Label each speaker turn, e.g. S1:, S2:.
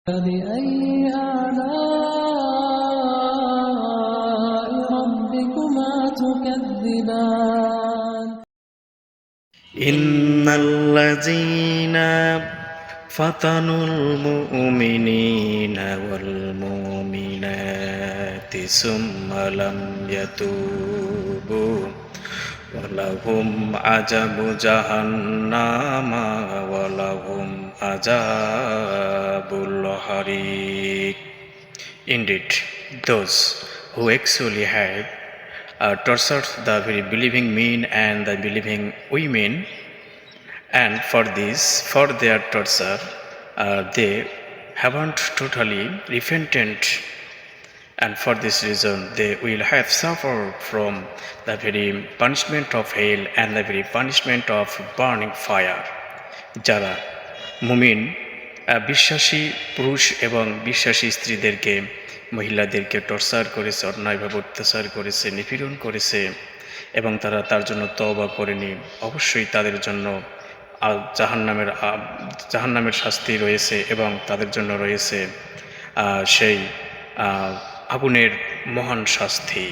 S1: فبأي آلاء ربكما تكذبان
S2: إن الذين فتنوا المؤمنين والمؤمنات ثم لم يتوبوا ولهم عذاب جهنم ولهم عذاب الحريق. Indeed, those who actually have tortured the very believing men and the believing women, and for their torture, they haven't totally repented, and for this reason they will have suffered from the very punishment of hell and the very punishment of burning fire. যারা মুমিন বিশ্বাসী পুরুষ এবং বিশ্বাসী স্ত্রীদেরকে মহিলাদেরকে torture করেছে, অন্যায়ভাবে অত্যাচার করেছে, নিপীড়ন করেছে এবং তারা তার জন্য তওবা করেনি, অবশ্যই তাদের জন্য জাহান্নামের শাস্তি রয়েছে এবং তাদের জন্য রয়েছে সেই আগুনের মহান শাস্তি।